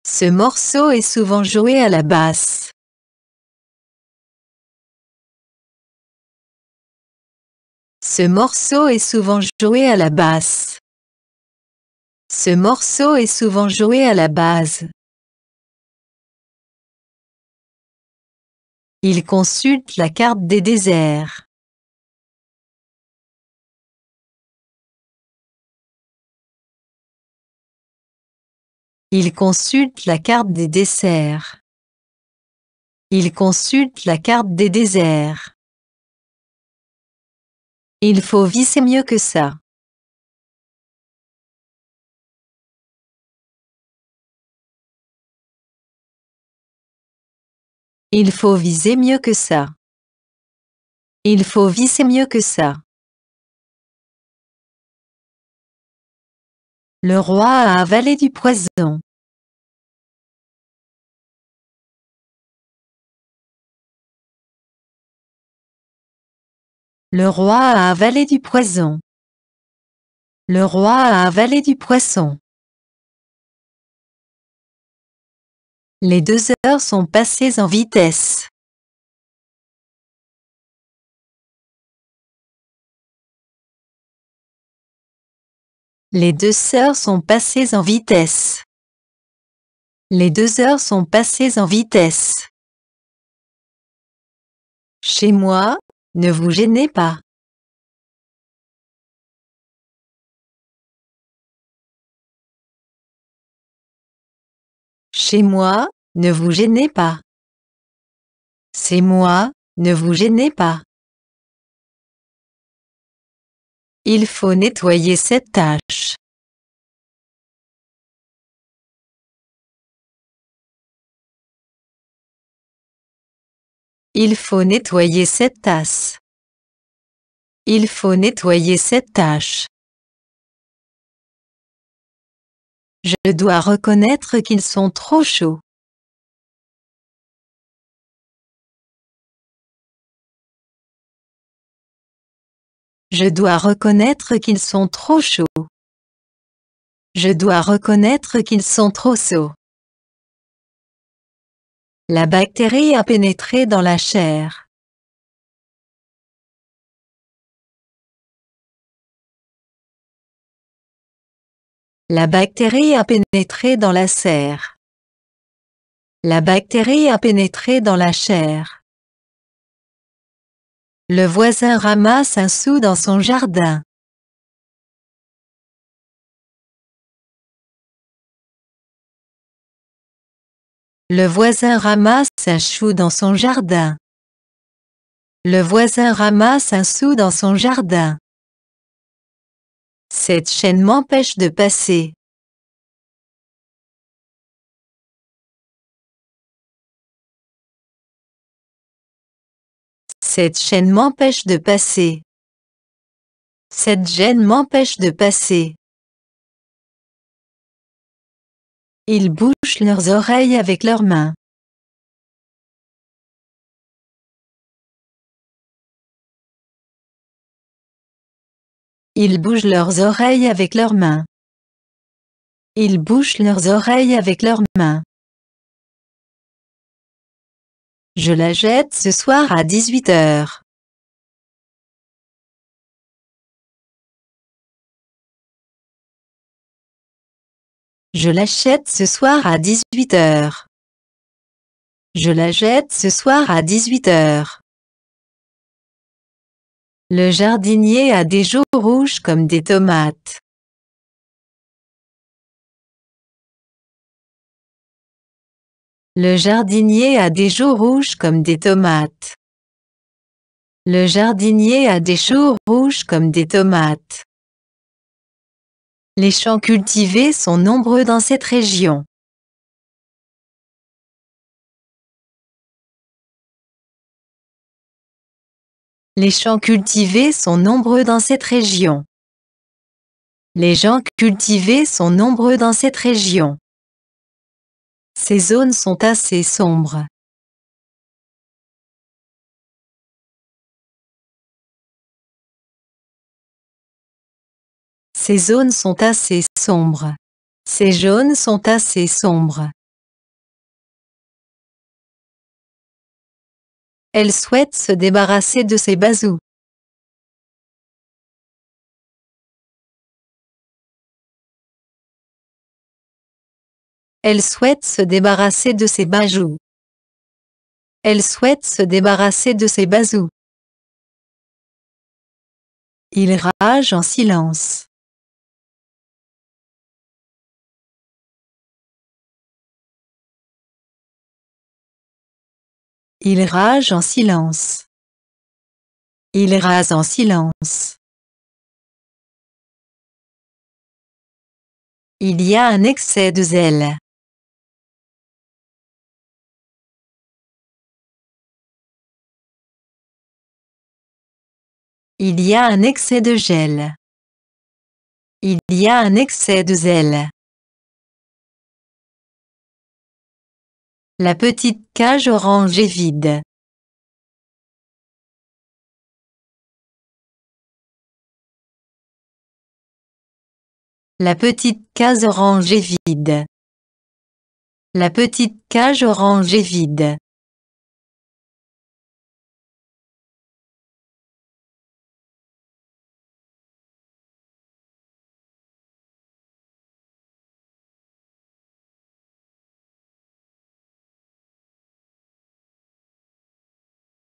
Ce morceau est souvent joué à la basse. Ce morceau est souvent joué à la basse. Ce morceau est souvent joué à la base. Il consulte la carte des déserts. Il consulte la carte des desserts. Il consulte la carte des déserts. Il faut visser mieux que ça. Il faut viser mieux que ça. Il faut visser mieux que ça. Le roi a avalé du poison. Le roi a avalé du poison. Le roi a avalé du poisson. Les 2 heures sont passées en vitesse. Les 2 heures sont passées en vitesse. Les 2 heures sont passées en vitesse. Chez moi, ne vous gênez pas. Chez moi, ne vous gênez pas. C'est moi, ne vous gênez pas. Il faut nettoyer cette tâche. Il faut nettoyer cette tasse. Il faut nettoyer cette tâche. Je dois reconnaître qu'ils sont trop chauds. Je dois reconnaître qu'ils sont trop chauds. Je dois reconnaître qu'ils sont trop chauds. La bactérie a pénétré dans la chair. La bactérie a pénétré dans la chair. La bactérie a pénétré dans la chair. Le voisin ramasse un sou dans son jardin. Le voisin ramasse un chou dans son jardin. Le voisin ramasse un sou dans son jardin. Cette chaîne m'empêche de passer. Cette chaîne m'empêche de passer. Cette chaîne m'empêche de passer. Ils bouchent leurs oreilles avec leurs mains. Ils bougent leurs oreilles avec leurs mains. Ils bouchent leurs oreilles avec leurs mains. Je la jette ce soir à 18 heures. Je l'achète ce soir à 18 heures. Je la jette ce soir à 18 heures. Le jardinier a des joues rouges comme des tomates. Le jardinier a des joues rouges comme des tomates. Le jardinier a des joues rouges comme des tomates. Les champs cultivés sont nombreux dans cette région. Les champs cultivés sont nombreux dans cette région. Les gens cultivés sont nombreux dans cette région. Ces zones sont assez sombres. Ces zones sont assez sombres. Ces zones sont assez sombres. Elle souhaite se débarrasser de ses bazous. Elle souhaite se débarrasser de ses bajoux. Elle souhaite se débarrasser de ses bazous. Il rage en silence. Il rage en silence. Il rase en silence. Il y a un excès de zèle. Il y a un excès de gel. Il y a un excès de zèle. La petite cage orange est vide. La petite case orange est vide. La petite cage orange est vide.